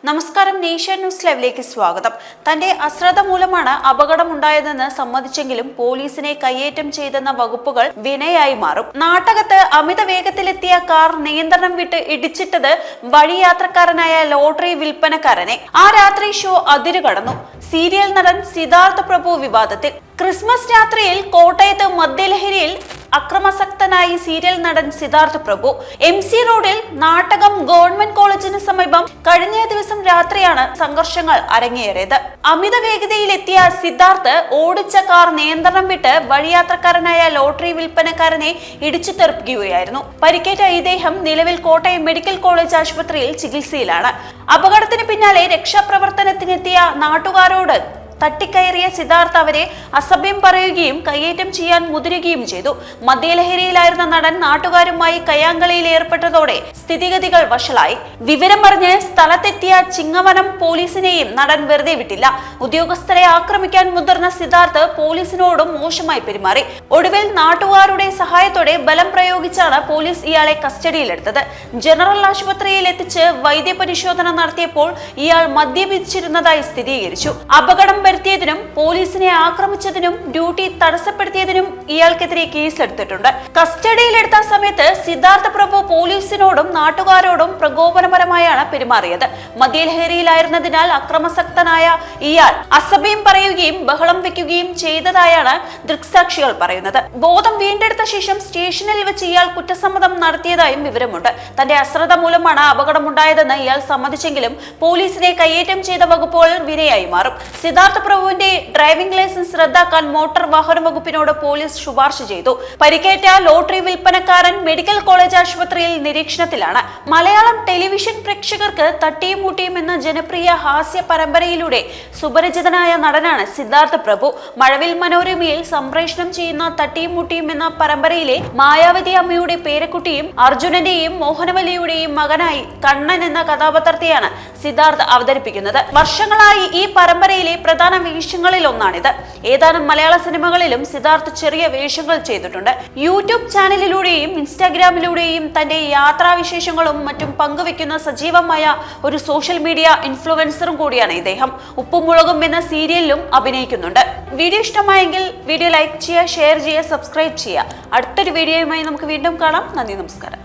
നമസ്കാരം, nation news ലൈവിലേക്ക് സ്വാഗതം. തന്റെ അശ്രദ്ധ മൂലമാണ് അപകടമുണ്ടായതെന്ന് സമ്മതിച്ചെങ്കിലും പോലീസിനെ കയ്യേറ്റം ചെയ്തെന്ന വകുപ്പുകൾ വിനയായി മാറും. നാട്ടകത്ത് അമിത വേഗത്തിലെത്തിയ കാർ നിയന്ത്രണം വിട്ട് ഇടിച്ചിട്ടത് വഴിയാത്രക്കാരനായ ലോട്ടറി വിൽപ്പനക്കാരനെ. ആ രാത്രി ഷോ അതിരുകടന്നു. സീരിയൽ നടൻ സിദ്ധാർത്ഥ് പ്രഭു വിവാദത്തിൽ. ക്രിസ്മസ് രാത്രിയിൽ കോട്ടയത്ത് മദ്യലഹരിയിൽ അക്രമാസക്തനായി സീരിയൽ നടൻ സിദ്ധാർത്ഥ് പ്രഭു MC റോഡിൽ നാട്ടകം ഗവൺമെന്റ് കോളേജിന് സമീപം കഴിഞ്ഞ ദിവസം രാത്രിയാണ് സംഘർഷങ്ങൾ അരങ്ങേറിയത്. അമിത വേഗതയിലെത്തിയ സിദ്ധാർത്ഥ് ഓടിച്ച കാർ നിയന്ത്രണം വിട്ട് വഴിയാത്രക്കാരനായ ലോട്ടറി വിൽപ്പനക്കാരനെ ഇടിച്ചു തെറിപ്പിക്കുകയായിരുന്നു. പരിക്കേറ്റ ഇദ്ദേഹം നിലവിൽ കോട്ടയം മെഡിക്കൽ കോളേജ് ആശുപത്രിയിൽ ചികിത്സയിലാണ്. അപകടത്തിന് പിന്നാലെ രക്ഷാപ്രവർത്തനത്തിനെത്തിയ നാട്ടുകാരോട് തട്ടിക്കയറിയ സിദ്ധാർത്ഥ് അവരെ അസഭ്യം പറയുകയും കയ്യേറ്റം ചെയ്യാൻ മുതിരുകയും ചെയ്തു. മദ്യലഹരിയിലായിരുന്ന നടൻ നാട്ടുകാരുമായി കയ്യാങ്കളിയിൽ ഏർപ്പെട്ടതോടെ സ്ഥിതിഗതികൾ വഷളായി. വിവരം പറഞ്ഞ് സ്ഥലത്തെത്തിയ ചിങ്ങവനം പോലീസിനെയും നടൻ വെറുതെ വിട്ടില്ല. ഉദ്യോഗസ്ഥരെ ആക്രമിക്കാൻ മുതിർന്ന സിദ്ധാർത്ഥ് പോലീസിനോടും മോശമായി പെരുമാറി. ഒടുവിൽ നാട്ടുകാരുടെ സഹായത്തോടെ ബലം പ്രയോഗിച്ചാണ് പോലീസ് ഇയാളെ കസ്റ്റഡിയിലെടുത്തത്. ജനറൽ ആശുപത്രിയിൽ എത്തിച്ച് വൈദ്യപരിശോധന നടത്തിയപ്പോൾ ഇയാൾ മദ്യപിച്ചിരുന്നതായി സ്ഥിരീകരിച്ചു. അപകടം വരുത്തിയതിനും പോലീസിനെ ആക്രമിച്ചതിനും ഡ്യൂട്ടി തടസ്സപ്പെടുത്തിയതിനും ഇയാൾക്കെതിരെ കേസെടുത്തിട്ടുണ്ട്. കസ്റ്റഡിയിലെടുത്ത സമയത്ത് സിദ്ധാർത്ഥ് പ്രഭു പോലീസിനോടും നാട്ടുകാരോടും പ്രകോപനപരമായാണ് പെരുമാറിയത്. മദ്യലഹരിയിലായിരുന്നതിനാൽ അക്രമാസക്തനായ ഇയാൾ അസഭ്യം പറയുകയും ബഹളം വെക്കുകയും ചെയ്തതായാണ് ദൃക്സാക്ഷികൾ പറയുന്നത്. ബോധം വീണ്ടെടുത്ത ശേഷം സ്റ്റേഷനിൽ വെച്ച് ഇയാൾ കുറ്റസമ്മതം നടത്തിയതായും വിവരമുണ്ട്. തന്റെ അശ്രദ്ധ മൂലമാണ് അപകടമുണ്ടായതെന്ന് ഇയാൾ സമ്മതിച്ചെങ്കിലും പോലീസിനെ കയ്യേറ്റം ചെയ്ത വകുപ്പുകൾ വിനയായി മാറും. സിദ്ധാർത്ഥ് പ്രഭുവിന്റെ ഡ്രൈവിംഗ് ലൈസൻസ് റദ്ദാക്കാൻ മോട്ടോർ വാഹന വകുപ്പിനോട് പോലീസ് ശുപാർശ ചെയ്തു. പരിക്കേറ്റ ലോട്ടറി വിൽപ്പനക്കാരൻ മെഡിക്കൽ കോളേജ് ആശുപത്രിയിൽ നിരീക്ഷണത്തിലാണ്. മലയാളം ടെലിവിഷൻ പ്രേക്ഷകർക്ക് തട്ടിയും മുട്ടിയും എന്ന ജനപ്രിയ ഹാസ്യ പരമ്പരയിലൂടെ സുപരിചിതനായ നടനാണ് സിദ്ധാർത്ഥ് പ്രഭു. മഴവിൽ മനോരമയിൽ സംപ്രേഷണം ചെയ്യുന്ന തട്ടിയും മുട്ടിയും എന്ന പരമ്പരയിലെ മായാവതി അമ്മയുടെ പേരക്കുട്ടിയും അർജുനന്റെയും മോഹനവല്ലിയുടെയും മകനായി കണ്ണൻ എന്ന കഥാപാത്രത്തെയാണ് സിദ്ധാർത്ഥ് അവതരിപ്പിക്കുന്നത്. വർഷങ്ങളായി ഈ പരമ്പരയിലെ പ്രധാന വേഷങ്ങളിൽ ഒന്നാണിത്. ഏതാനും മലയാള സിനിമകളിലും സിദ്ധാർത്ഥ് ചെറിയ വേഷങ്ങൾ ചെയ്തിട്ടുണ്ട്. യൂട്യൂബ് ചാനലിലൂടെയും ഇൻസ്റ്റാഗ്രാമിലൂടെയും തന്റെ യാത്രാവിശേഷങ്ങളും മറ്റും പങ്കുവെക്കുന്ന സജീവമായ ഒരു സോഷ്യൽ മീഡിയ ഇൻഫ്ലുവൻസറും കൂടിയാണ് ഇദ്ദേഹം. ഉപ്പും മുളകും എന്ന സീരിയലിലും അഭിനയിക്കുന്നുണ്ട്. വീഡിയോ ഇഷ്ടമായെങ്കിൽ വീഡിയോ ലൈക്ക് ചെയ്യുക, ഷെയർ ചെയ്യുക, സബ്സ്ക്രൈബ് ചെയ്യുക. അടുത്തൊരു വീഡിയോയുമായി നമുക്ക് വീണ്ടും കാണാം. നന്ദി, നമസ്കാരം.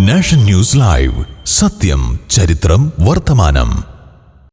നാഷൻ ന്യൂസ് ലൈവ്, സത്യം, ചരിത്രം, വർത്തമാനം.